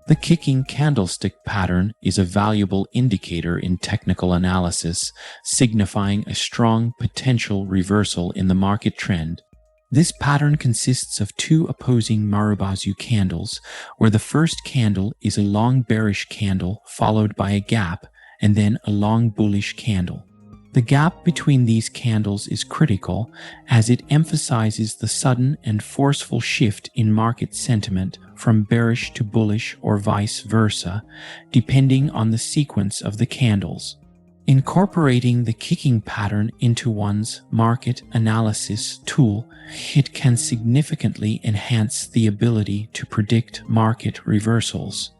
The kicking candlestick pattern is a valuable indicator in technical analysis, signifying a strong potential reversal in the market trend. This pattern consists of two opposing Marubozu candles, where the first candle is a long bearish candle followed by a gap, and then a long bullish candle. The gap between these candles is critical as it emphasizes the sudden and forceful shift in market sentiment from bearish to bullish or vice versa, depending on the sequence of the candles. Incorporating the kicking pattern into one's market analysis tool, it can significantly enhance the ability to predict market reversals.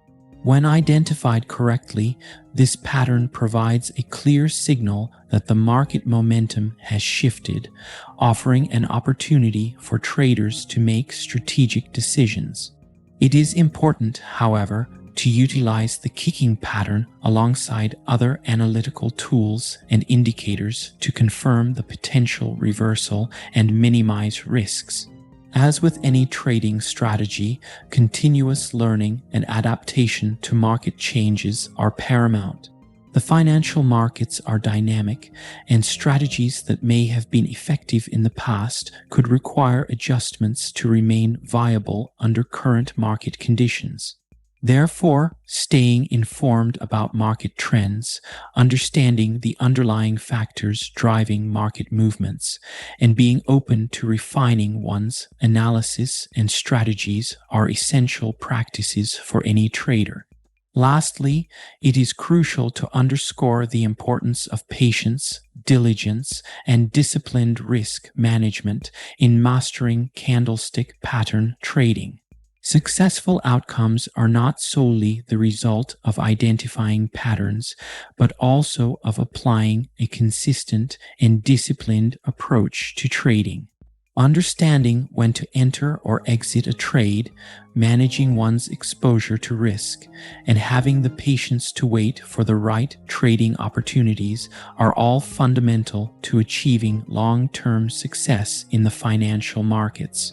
When identified correctly, this pattern provides a clear signal that the market momentum has shifted, offering an opportunity for traders to make strategic decisions. It is important, however, to utilize the kicking pattern alongside other analytical tools and indicators to confirm the potential reversal and minimize risks. As with any trading strategy, continuous learning and adaptation to market changes are paramount. The financial markets are dynamic, and strategies that may have been effective in the past could require adjustments to remain viable under current market conditions. Therefore, staying informed about market trends, understanding the underlying factors driving market movements, and being open to refining one's analysis and strategies are essential practices for any trader. Lastly, it is crucial to underscore the importance of patience, diligence, and disciplined risk management in mastering candlestick pattern trading. Successful outcomes are not solely the result of identifying patterns, but also of applying a consistent and disciplined approach to trading. Understanding when to enter or exit a trade, managing one's exposure to risk, and having the patience to wait for the right trading opportunities are all fundamental to achieving long-term success in the financial markets.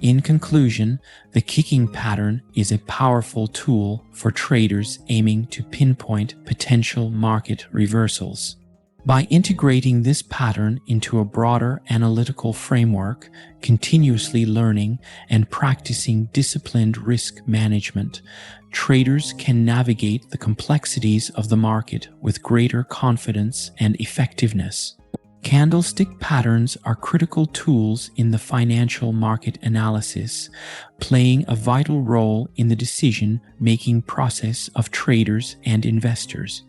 In conclusion, the kicking pattern is a powerful tool for traders aiming to pinpoint potential market reversals. By integrating this pattern into a broader analytical framework, continuously learning and practicing disciplined risk management, traders can navigate the complexities of the market with greater confidence and effectiveness. Candlestick patterns are critical tools in the financial market analysis, playing a vital role in the decision-making process of traders and investors.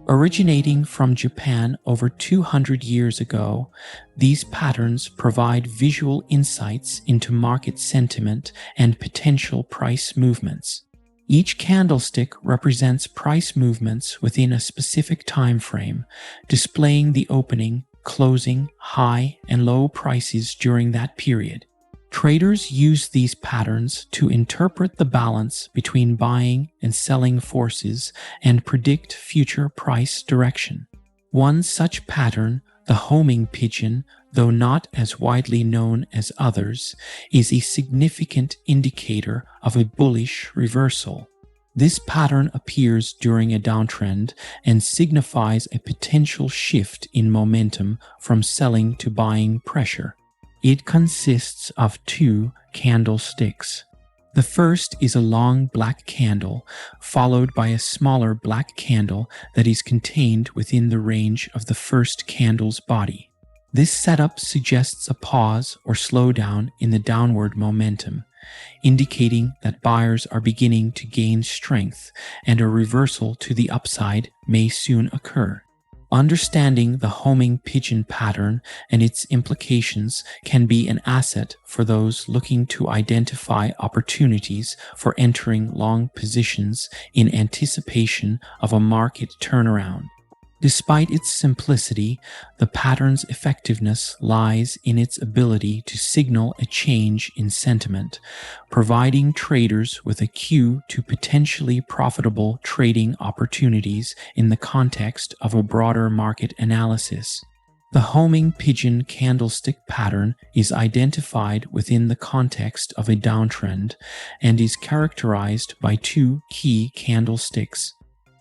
Originating from Japan over 200 years ago, these patterns provide visual insights into market sentiment and potential price movements. Each candlestick represents price movements within a specific time frame, displaying the opening, closing, high, and low prices during that period. Traders use these patterns to interpret the balance between buying and selling forces and predict future price direction. One such pattern, the homing pigeon, though not as widely known as others, is a significant indicator of a bullish reversal. This pattern appears during a downtrend and signifies a potential shift in momentum from selling to buying pressure. It consists of two candlesticks. The first is a long black candle, followed by a smaller black candle that is contained within the range of the first candle's body. This setup suggests a pause or slowdown in the downward momentum, indicating that buyers are beginning to gain strength and a reversal to the upside may soon occur. Understanding the homing pigeon pattern and its implications can be an asset for those looking to identify opportunities for entering long positions in anticipation of a market turnaround. Despite its simplicity, the pattern's effectiveness lies in its ability to signal a change in sentiment, providing traders with a cue to potentially profitable trading opportunities in the context of a broader market analysis. The homing pigeon candlestick pattern is identified within the context of a downtrend and is characterized by two key candlesticks.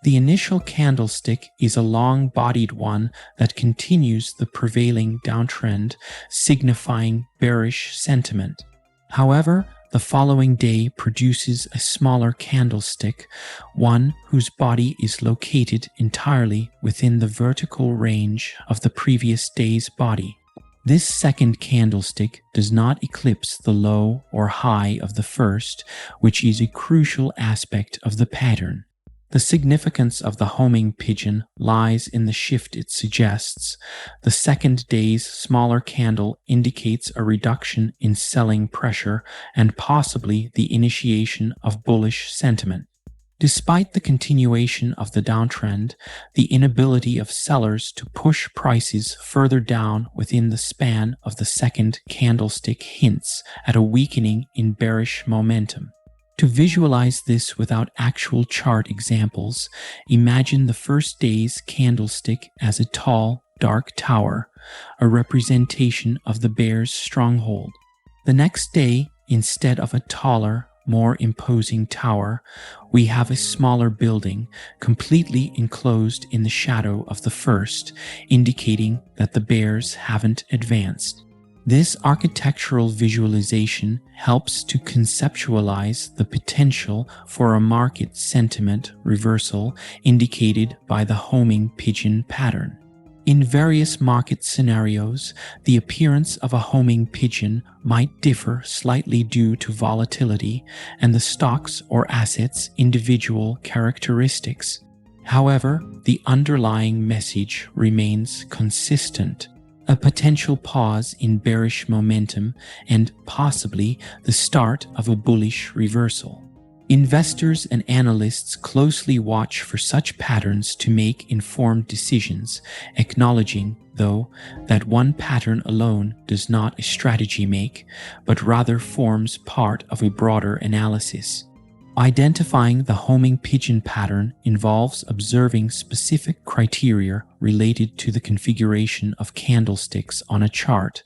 The initial candlestick is a long-bodied one that continues the prevailing downtrend, signifying bearish sentiment. However, the following day produces a smaller candlestick, one whose body is located entirely within the vertical range of the previous day's body. This second candlestick does not eclipse the low or high of the first, which is a crucial aspect of the pattern. The significance of the homing pigeon lies in the shift it suggests. The second day's smaller candle indicates a reduction in selling pressure and possibly the initiation of bullish sentiment. Despite the continuation of the downtrend, the inability of sellers to push prices further down within the span of the second candlestick hints at a weakening in bearish momentum. To visualize this without actual chart examples, imagine the first day's candlestick as a tall, dark tower, a representation of the bear's stronghold. The next day, instead of a taller, more imposing tower, we have a smaller building, completely enclosed in the shadow of the first, indicating that the bears haven't advanced. This architectural visualization helps to conceptualize the potential for a market sentiment reversal indicated by the homing pigeon pattern. In various market scenarios, the appearance of a homing pigeon might differ slightly due to volatility and the stock's or asset's individual characteristics. However, the underlying message remains consistent. A potential pause in bearish momentum and possibly the start of a bullish reversal. Investors and analysts closely watch for such patterns to make informed decisions, acknowledging, though, that one pattern alone does not a strategy make, but rather forms part of a broader analysis. Identifying the homing pigeon pattern involves observing specific criteria related to the configuration of candlesticks on a chart,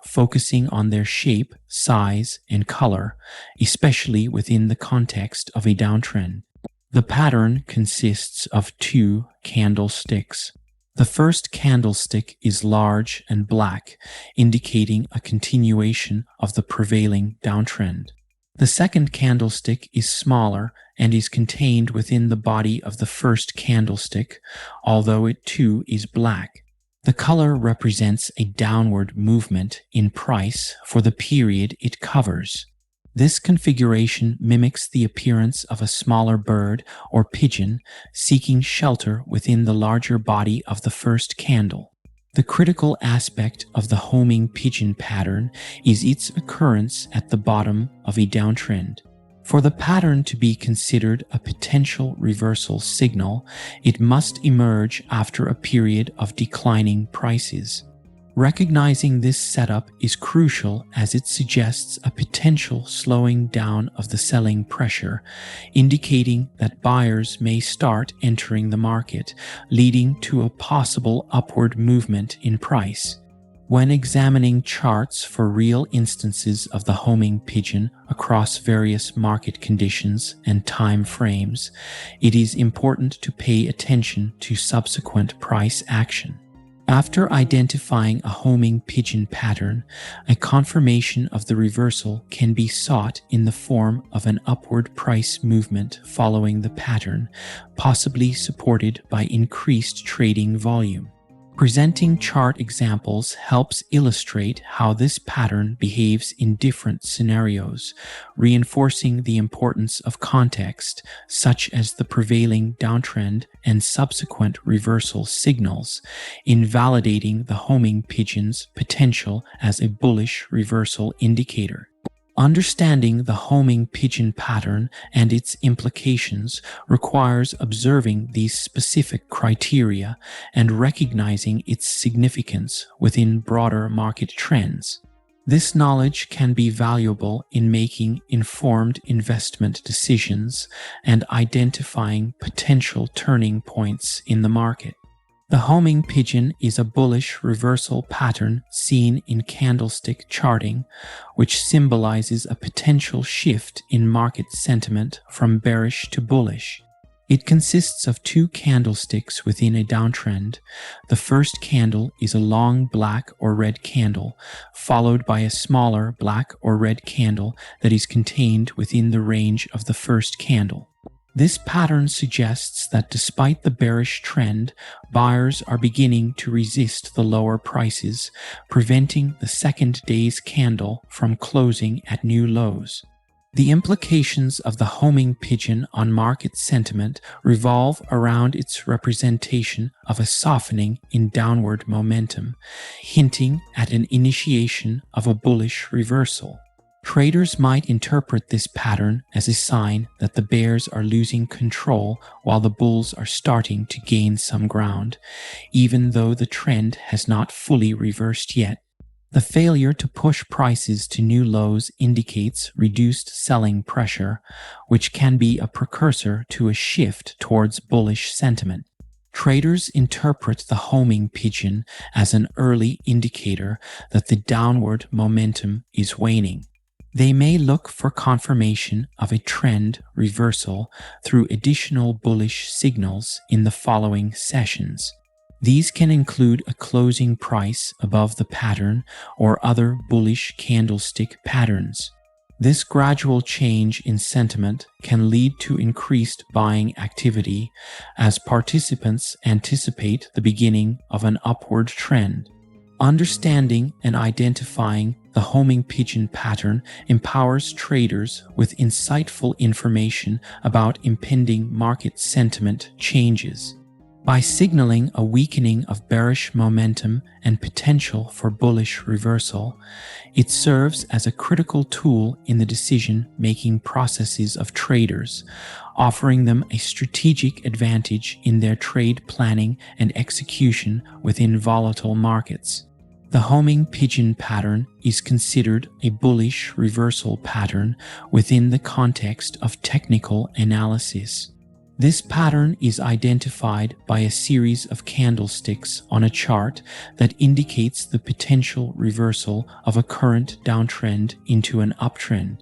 focusing on their shape, size, and color, especially within the context of a downtrend. The pattern consists of two candlesticks. The first candlestick is large and black, indicating a continuation of the prevailing downtrend. The second candlestick is smaller and is contained within the body of the first candlestick, although it too is black. The color represents a downward movement in price for the period it covers. This configuration mimics the appearance of a smaller bird or pigeon seeking shelter within the larger body of the first candle. The critical aspect of the homing pigeon pattern is its occurrence at the bottom of a downtrend. For the pattern to be considered a potential reversal signal, it must emerge after a period of declining prices. Recognizing this setup is crucial as it suggests a potential slowing down of the selling pressure, indicating that buyers may start entering the market, leading to a possible upward movement in price. When examining charts for real instances of the homing pigeon across various market conditions and time frames, it is important to pay attention to subsequent price action. After identifying a homing pigeon pattern, a confirmation of the reversal can be sought in the form of an upward price movement following the pattern, possibly supported by increased trading volume. Presenting chart examples helps illustrate how this pattern behaves in different scenarios, reinforcing the importance of context, such as the prevailing downtrend and subsequent reversal signals, in validating the homing pigeon's potential as a bullish reversal indicator. Understanding the homing pigeon pattern and its implications requires observing these specific criteria and recognizing its significance within broader market trends. This knowledge can be valuable in making informed investment decisions and identifying potential turning points in the market. The homing pigeon is a bullish reversal pattern seen in candlestick charting, which symbolizes a potential shift in market sentiment from bearish to bullish. It consists of two candlesticks within a downtrend. The first candle is a long black or red candle, followed by a smaller black or red candle that is contained within the range of the first candle. This pattern suggests that despite the bearish trend, buyers are beginning to resist the lower prices, preventing the second day's candle from closing at new lows. The implications of the homing pigeon on market sentiment revolve around its representation of a softening in downward momentum, hinting at an initiation of a bullish reversal. Traders might interpret this pattern as a sign that the bears are losing control while the bulls are starting to gain some ground, even though the trend has not fully reversed yet. The failure to push prices to new lows indicates reduced selling pressure, which can be a precursor to a shift towards bullish sentiment. Traders interpret the homing pigeon as an early indicator that the downward momentum is waning. They may look for confirmation of a trend reversal through additional bullish signals in the following sessions. These can include a closing price above the pattern or other bullish candlestick patterns. This gradual change in sentiment can lead to increased buying activity as participants anticipate the beginning of an upward trend. Understanding and identifying the homing pigeon pattern empowers traders with insightful information about impending market sentiment changes. By signaling a weakening of bearish momentum and potential for bullish reversal, it serves as a critical tool in the decision-making processes of traders, offering them a strategic advantage in their trade planning and execution within volatile markets. The homing pigeon pattern is considered a bullish reversal pattern within the context of technical analysis. This pattern is identified by a series of candlesticks on a chart that indicates the potential reversal of a current downtrend into an uptrend.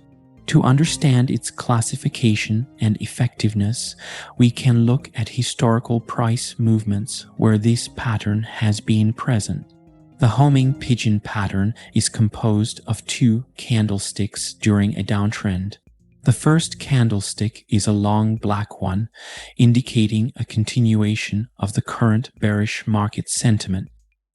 To understand its classification and effectiveness, we can look at historical price movements where this pattern has been present. The homing pigeon pattern is composed of two candlesticks during a downtrend. The first candlestick is a long black one, indicating a continuation of the current bearish market sentiment.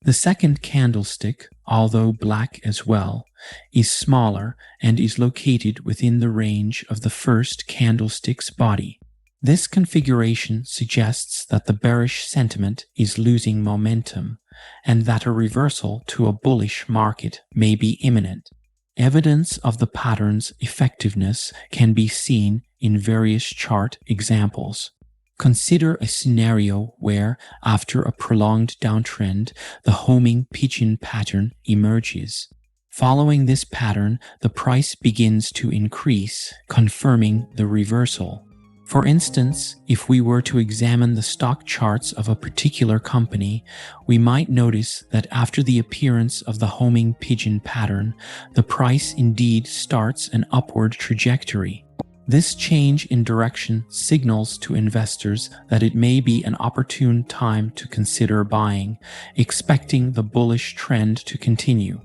The second candlestick, although black as well, is smaller and is located within the range of the first candlestick's body. This configuration suggests that the bearish sentiment is losing momentum and that a reversal to a bullish market may be imminent. Evidence of the pattern's effectiveness can be seen in various chart examples. Consider a scenario where, after a prolonged downtrend, the homing pigeon pattern emerges. Following this pattern, the price begins to increase, confirming the reversal. For instance, if we were to examine the stock charts of a particular company, we might notice that after the appearance of the homing pigeon pattern, the price indeed starts an upward trajectory. This change in direction signals to investors that it may be an opportune time to consider buying, expecting the bullish trend to continue.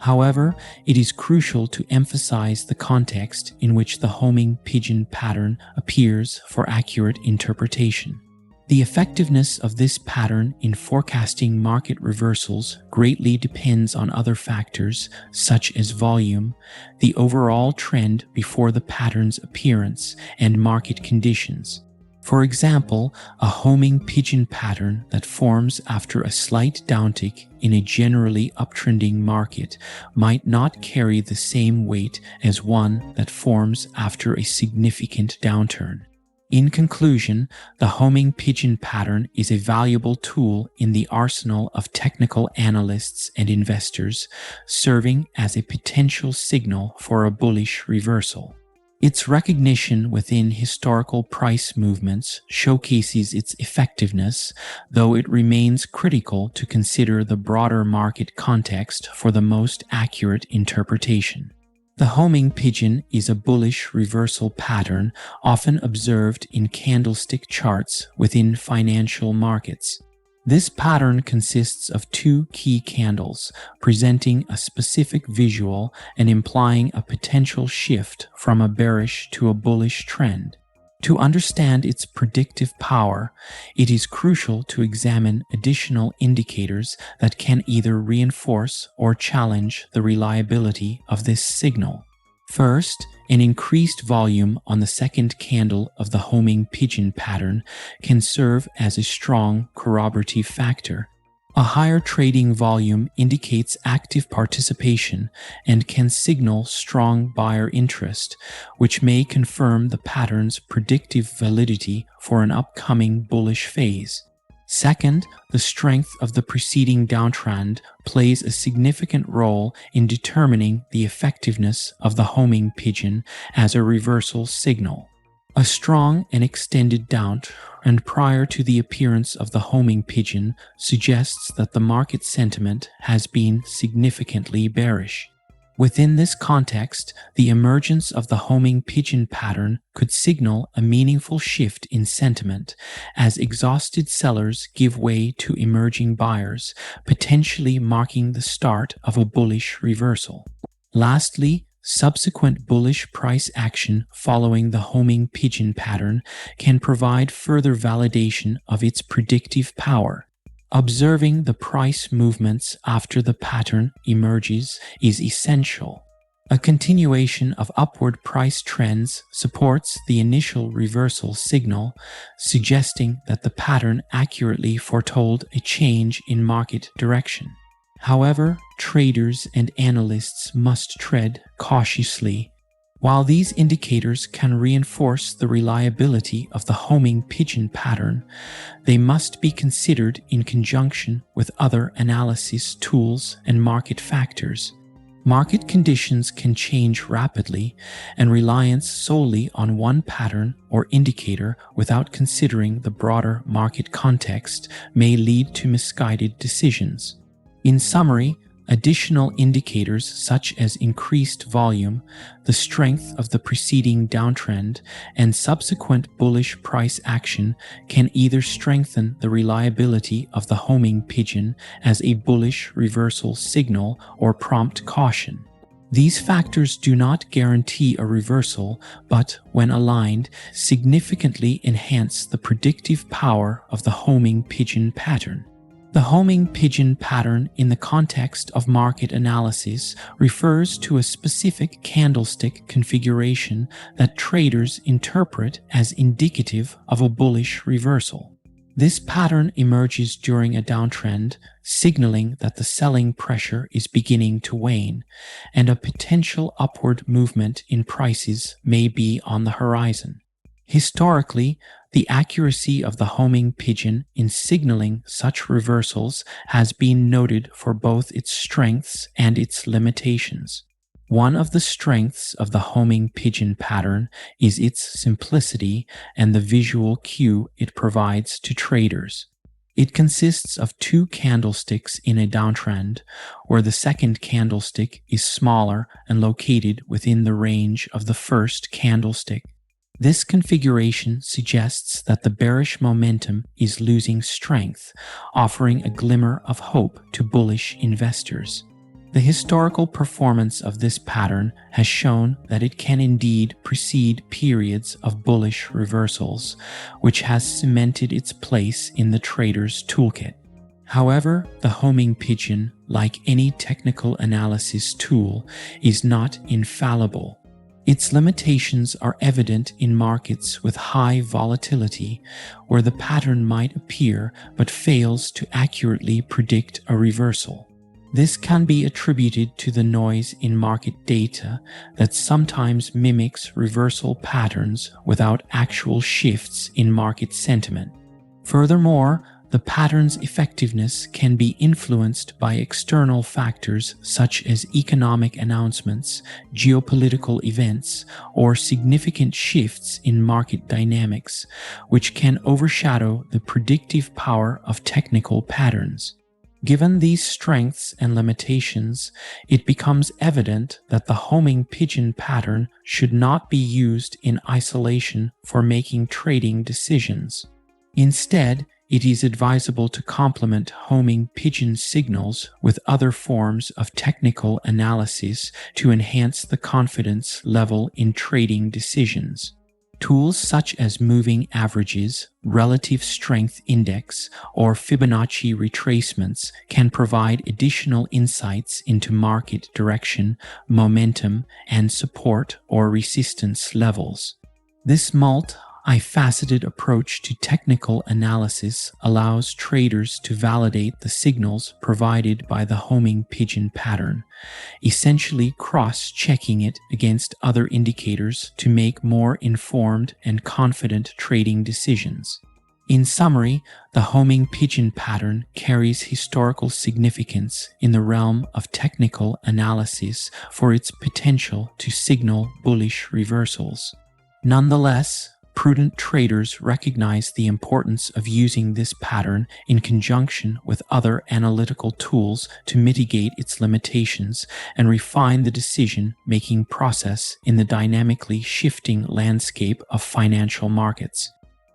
However, it is crucial to emphasize the context in which the homing pigeon pattern appears for accurate interpretation. The effectiveness of this pattern in forecasting market reversals greatly depends on other factors such as volume, the overall trend before the pattern's appearance, and market conditions. For example, a homing pigeon pattern that forms after a slight downtick in a generally uptrending market might not carry the same weight as one that forms after a significant downturn. In conclusion, the homing pigeon pattern is a valuable tool in the arsenal of technical analysts and investors, serving as a potential signal for a bullish reversal. Its recognition within historical price movements showcases its effectiveness, though it remains critical to consider the broader market context for the most accurate interpretation. The homing pigeon is a bullish reversal pattern often observed in candlestick charts within financial markets. This pattern consists of two key candles, presenting a specific visual and implying a potential shift from a bearish to a bullish trend. To understand its predictive power, it is crucial to examine additional indicators that can either reinforce or challenge the reliability of this signal. First, an increased volume on the second candle of the homing pigeon pattern can serve as a strong corroborative factor. A higher trading volume indicates active participation and can signal strong buyer interest, which may confirm the pattern's predictive validity for an upcoming bullish phase. Second, the strength of the preceding downtrend plays a significant role in determining the effectiveness of the homing pigeon as a reversal signal. A strong and extended downtrend prior to the appearance of the homing pigeon suggests that the market sentiment has been significantly bearish. Within this context, the emergence of the homing pigeon pattern could signal a meaningful shift in sentiment as exhausted sellers give way to emerging buyers, potentially marking the start of a bullish reversal. Lastly, subsequent bullish price action following the homing pigeon pattern can provide further validation of its predictive power. Observing the price movements after the pattern emerges is essential. A continuation of upward price trends supports the initial reversal signal, suggesting that the pattern accurately foretold a change in market direction. However, traders and analysts must tread cautiously. While these indicators can reinforce the reliability of the homing pigeon pattern, they must be considered in conjunction with other analysis tools and market factors. Market conditions can change rapidly, and reliance solely on one pattern or indicator without considering the broader market context may lead to misguided decisions. In summary, additional indicators such as increased volume, the strength of the preceding downtrend, and subsequent bullish price action can either strengthen the reliability of the homing pigeon as a bullish reversal signal or prompt caution. These factors do not guarantee a reversal, but, when aligned, significantly enhance the predictive power of the homing pigeon pattern. The homing pigeon pattern in the context of market analysis refers to a specific candlestick configuration that traders interpret as indicative of a bullish reversal. This pattern emerges during a downtrend, signaling that the selling pressure is beginning to wane, and a potential upward movement in prices may be on the horizon. Historically, the accuracy of the homing pigeon in signaling such reversals has been noted for both its strengths and its limitations. One of the strengths of the homing pigeon pattern is its simplicity and the visual cue it provides to traders. It consists of two candlesticks in a downtrend, where the second candlestick is smaller and located within the range of the first candlestick. This configuration suggests that the bearish momentum is losing strength, offering a glimmer of hope to bullish investors. The historical performance of this pattern has shown that it can indeed precede periods of bullish reversals, which has cemented its place in the trader's toolkit. However, the homing pigeon, like any technical analysis tool, is not infallible. Its limitations are evident in markets with high volatility, where the pattern might appear but fails to accurately predict a reversal. This can be attributed to the noise in market data that sometimes mimics reversal patterns without actual shifts in market sentiment. Furthermore, The pattern's effectiveness can be influenced by external factors such as economic announcements, geopolitical events, or significant shifts in market dynamics, which can overshadow the predictive power of technical patterns. Given these strengths and limitations, it becomes evident that the homing pigeon pattern should not be used in isolation for making trading decisions. Instead, it is advisable to complement homing pigeon signals with other forms of technical analysis to enhance the confidence level in trading decisions. Tools such as moving averages, relative strength index, or Fibonacci retracements can provide additional insights into market direction, momentum, and support or resistance levels. This multi-faceted approach to technical analysis allows traders to validate the signals provided by the homing pigeon pattern, essentially cross-checking it against other indicators to make more informed and confident trading decisions. In summary, the homing pigeon pattern carries historical significance in the realm of technical analysis for its potential to signal bullish reversals. Nonetheless, prudent traders recognize the importance of using this pattern in conjunction with other analytical tools to mitigate its limitations and refine the decision-making process in the dynamically shifting landscape of financial markets.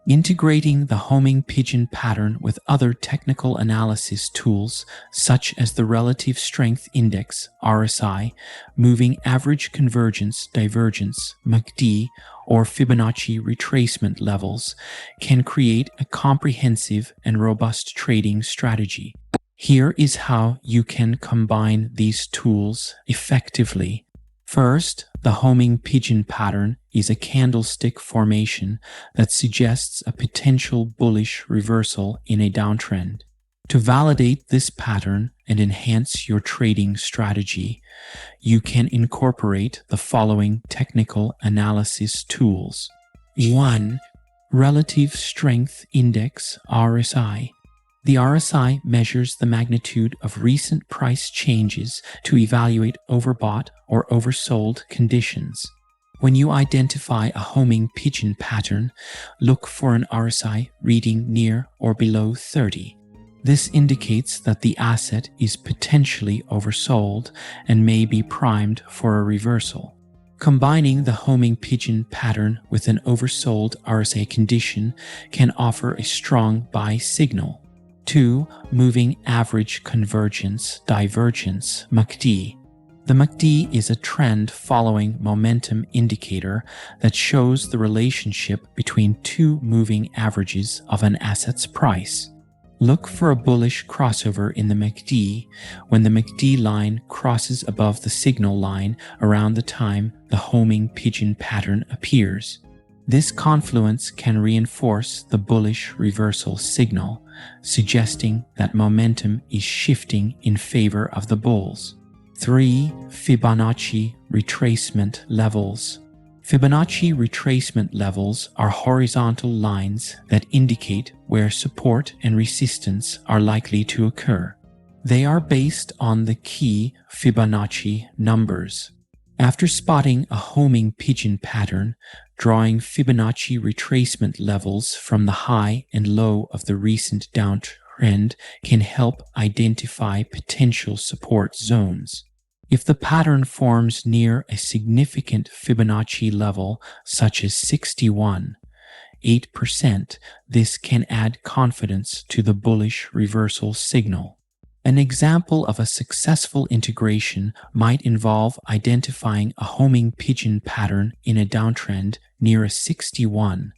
Integrating the homing pigeon pattern with other technical analysis tools such as the Relative Strength Index (RSI), Moving Average Convergence Divergence (MACD), or Fibonacci retracement levels can create a comprehensive and robust trading strategy. Here is how you can combine these tools effectively. First, the homing pigeon pattern is a candlestick formation that suggests a potential bullish reversal in a downtrend. To validate this pattern and enhance your trading strategy, you can incorporate the following technical analysis tools. 1. Relative Strength Index (RSI). The RSI measures the magnitude of recent price changes to evaluate overbought or oversold conditions. When you identify a homing pigeon pattern, look for an RSI reading near or below 30. This indicates that the asset is potentially oversold and may be primed for a reversal. Combining the homing pigeon pattern with an oversold RSI condition can offer a strong buy signal. 2. Moving Average Convergence Divergence (MACD). The MACD is a trend-following momentum indicator that shows the relationship between two moving averages of an asset's price. Look for a bullish crossover in the MACD when the MACD line crosses above the signal line around the time the homing pigeon pattern appears. This confluence can reinforce the bullish reversal signal, suggesting that momentum is shifting in favor of the bulls. 3. Fibonacci retracement levels. Fibonacci retracement levels are horizontal lines that indicate where support and resistance are likely to occur. They are based on the key Fibonacci numbers. After spotting a homing pigeon pattern, drawing Fibonacci retracement levels from the high and low of the recent downtrend can help identify potential support zones. If the pattern forms near a significant Fibonacci level, such as 61.8%, this can add confidence to the bullish reversal signal. An example of a successful integration might involve identifying a homing pigeon pattern in a downtrend near a 61.8%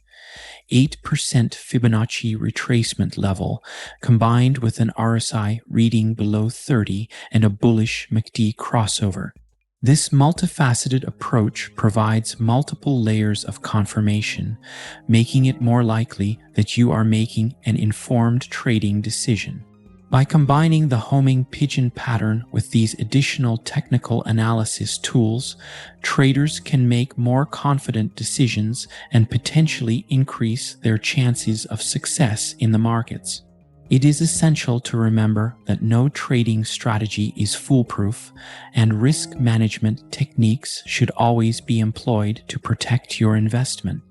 Fibonacci retracement level, combined with an RSI reading below 30 and a bullish MACD crossover. This multifaceted approach provides multiple layers of confirmation, making it more likely that you are making an informed trading decision. By combining the homing pigeon pattern with these additional technical analysis tools, traders can make more confident decisions and potentially increase their chances of success in the markets. It is essential to remember that no trading strategy is foolproof, and risk management techniques should always be employed to protect your investment.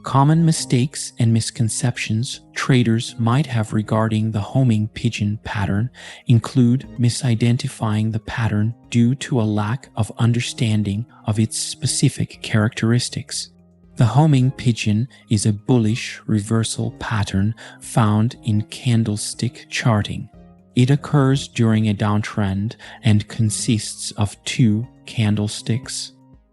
Common mistakes and misconceptions traders might have regarding the homing pigeon pattern include misidentifying the pattern due to a lack of understanding of its specific characteristics. The homing pigeon is a bullish reversal pattern found in candlestick charting. It occurs during a downtrend and consists of two candlesticks.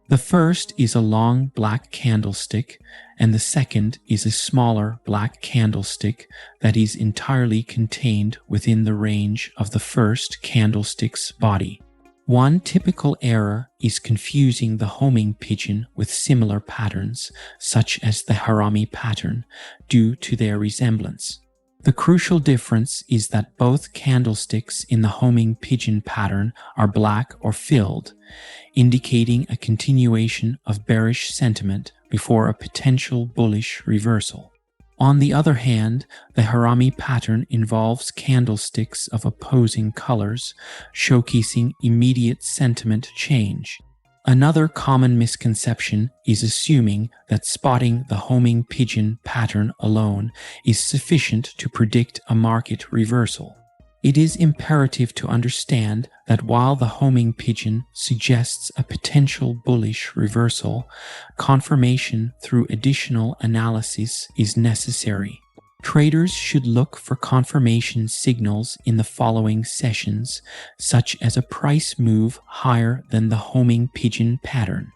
The first is a long black candlestick, and the second is a smaller black candlestick that is entirely contained within the range of the first candlestick's body. One typical error is confusing the homing pigeon with similar patterns, such as the harami pattern, due to their resemblance. The crucial difference is that both candlesticks in the homing pigeon pattern are black or filled, indicating a continuation of bearish sentiment before a potential bullish reversal. On the other hand, the harami pattern involves candlesticks of opposing colors, showcasing immediate sentiment change. Another common misconception is assuming that spotting the homing pigeon pattern alone is sufficient to predict a market reversal. It is imperative to understand that while the homing pigeon suggests a potential bullish reversal, confirmation through additional analysis is necessary. Traders should look for confirmation signals in the following sessions, such as a price move higher than the homing pigeon pattern.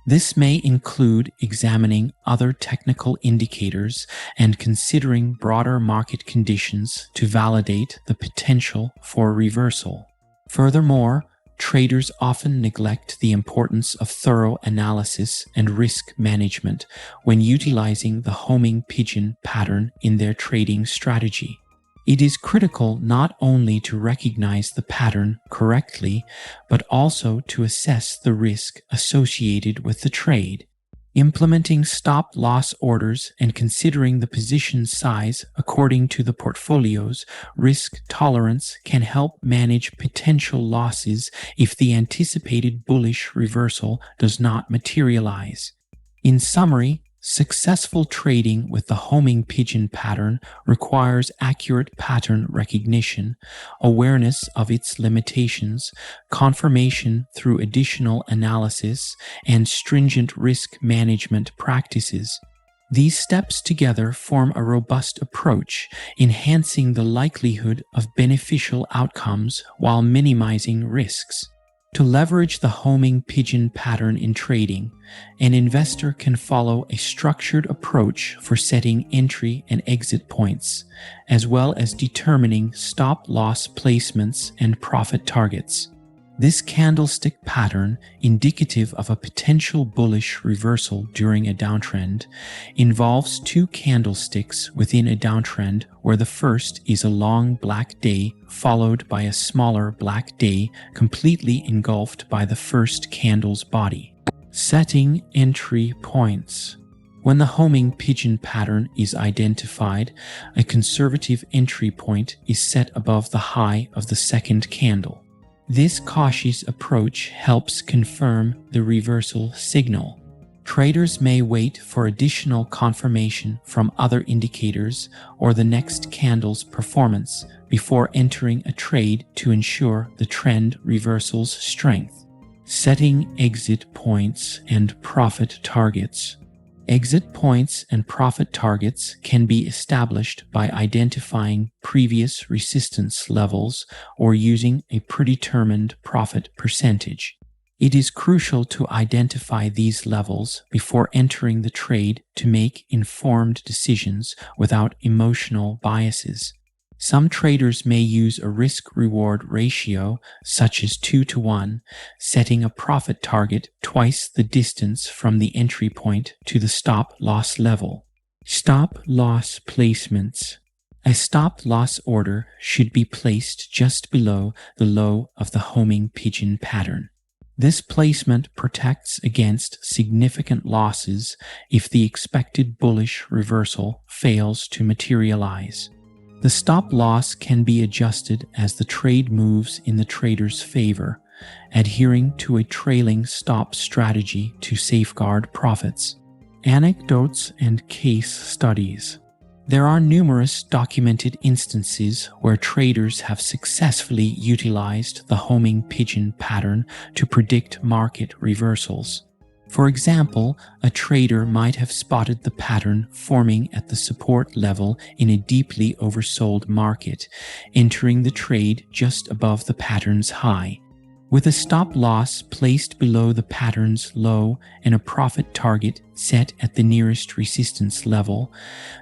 This may include examining other technical indicators and considering broader market conditions to validate the potential for reversal. Furthermore, traders often neglect the importance of thorough analysis and risk management when utilizing the homing pigeon pattern in their trading strategy. It is critical not only to recognize the pattern correctly, but also to assess the risk associated with the trade. Implementing stop-loss orders and considering the position size according to the portfolio's risk tolerance can help manage potential losses if the anticipated bullish reversal does not materialize. In summary, successful trading with the homing pigeon pattern requires accurate pattern recognition, awareness of its limitations, confirmation through additional analysis, and stringent risk management practices. These steps together form a robust approach, enhancing the likelihood of beneficial outcomes while minimizing risks. To leverage the homing pigeon pattern in trading, an investor can follow a structured approach for setting entry and exit points, as well as determining stop-loss placements and profit targets. This candlestick pattern, indicative of a potential bullish reversal during a downtrend, involves two candlesticks within a downtrend where the first is a long black day followed by a smaller black day completely engulfed by the first candle's body. Setting entry points. When the homing pigeon pattern is identified, a conservative entry point is set above the high of the second candle. This cautious approach helps confirm the reversal signal. Traders may wait for additional confirmation from other indicators or the next candle's performance before entering a trade to ensure the trend reversal's strength. Setting exit points and profit targets. Exit points and profit targets can be established by identifying previous resistance levels or using a predetermined profit percentage. It is crucial to identify these levels before entering the trade to make informed decisions without emotional biases. Some traders may use a risk-reward ratio, such as 2-to-1, setting a profit target twice the distance from the entry point to the stop-loss level. Stop-loss placements. A stop-loss order should be placed just below the low of the homing pigeon pattern. This placement protects against significant losses if the expected bullish reversal fails to materialize. The stop loss can be adjusted as the trade moves in the trader's favor, adhering to a trailing stop strategy to safeguard profits. Anecdotes and case studies. There are numerous documented instances where traders have successfully utilized the homing pigeon pattern to predict market reversals. For example, a trader might have spotted the pattern forming at the support level in a deeply oversold market, entering the trade just above the pattern's high. With a stop loss placed below the pattern's low and a profit target set at the nearest resistance level,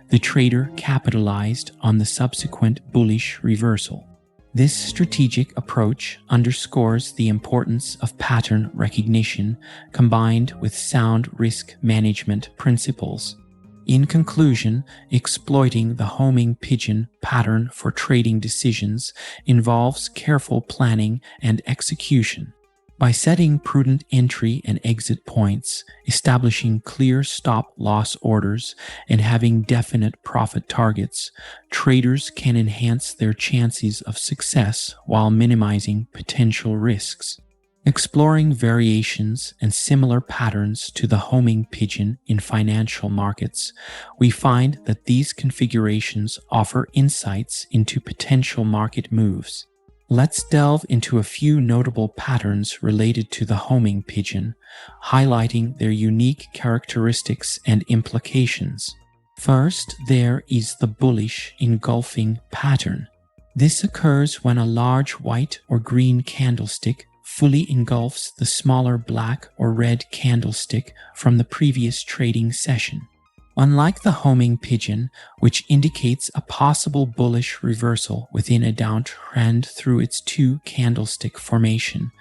the trader capitalized on the subsequent bullish reversal. This strategic approach underscores the importance of pattern recognition combined with sound risk management principles. In conclusion, exploiting the homing pigeon pattern for trading decisions involves careful planning and execution. By setting prudent entry and exit points, establishing clear stop-loss orders, and having definite profit targets, traders can enhance their chances of success while minimizing potential risks. Exploring variations and similar patterns to the homing pigeon in financial markets, we find that these configurations offer insights into potential market moves. Let's delve into a few notable patterns related to the homing pigeon, highlighting their unique characteristics and implications. First, there is the bullish engulfing pattern. This occurs when a large white or green candlestick fully engulfs the smaller black or red candlestick from the previous trading session. Unlike the homing pigeon, which indicates a possible bullish reversal within a downtrend through its two candlestick formation,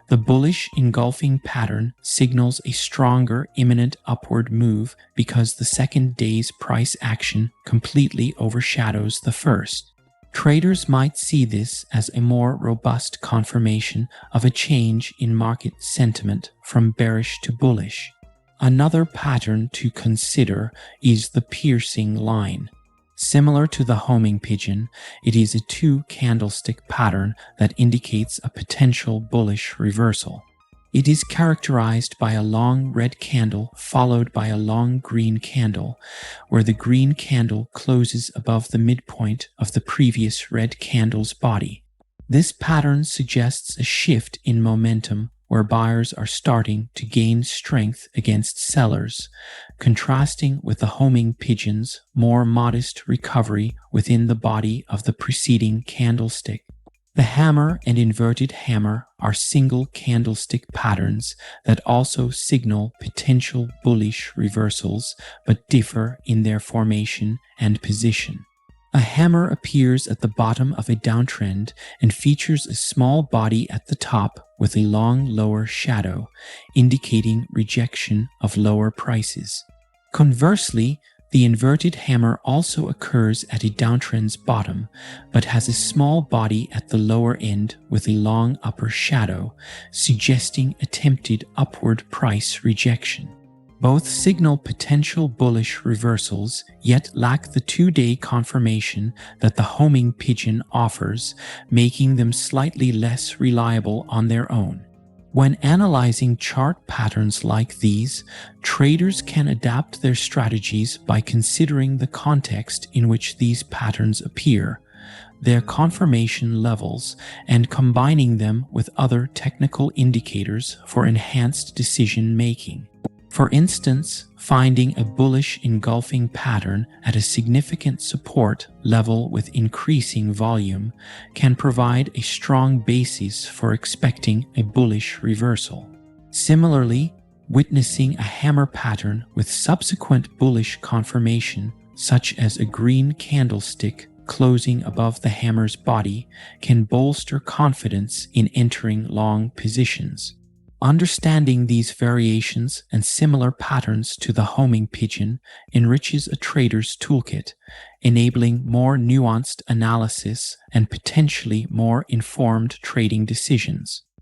the bullish engulfing pattern signals a stronger imminent upward move because the second day's price action completely overshadows the first. Traders might see this as a more robust confirmation of a change in market sentiment from bearish to bullish. Another pattern to consider is the piercing line. Similar to the homing pigeon, it is a two-candlestick pattern that indicates a potential bullish reversal. It is characterized by a long red candle followed by a long green candle, where the green candle closes above the midpoint of the previous red candle's body. This pattern suggests a shift in momentum where buyers are starting to gain strength against sellers, contrasting with the homing pigeon's more modest recovery within the body of the preceding candlestick. The hammer and inverted hammer are single candlestick patterns that also signal potential bullish reversals but differ in their formation and position. A hammer appears at the bottom of a downtrend and features a small body at the top with a long lower shadow, indicating rejection of lower prices. Conversely, the inverted hammer also occurs at a downtrend's bottom, but has a small body at the lower end with a long upper shadow, suggesting attempted upward price rejection. Both signal potential bullish reversals, yet lack the two-day confirmation that the homing pigeon offers, making them slightly less reliable on their own. When analyzing chart patterns like these, traders can adapt their strategies by considering the context in which these patterns appear, their confirmation levels, and combining them with other technical indicators for enhanced decision-making. For instance, finding a bullish engulfing pattern at a significant support level with increasing volume can provide a strong basis for expecting a bullish reversal. Similarly, witnessing a hammer pattern with subsequent bullish confirmation, such as a green candlestick closing above the hammer's body, can bolster confidence in entering long positions. Understanding these variations and similar patterns to the homing pigeon enriches a trader's toolkit, enabling more nuanced analysis and potentially more informed trading decisions.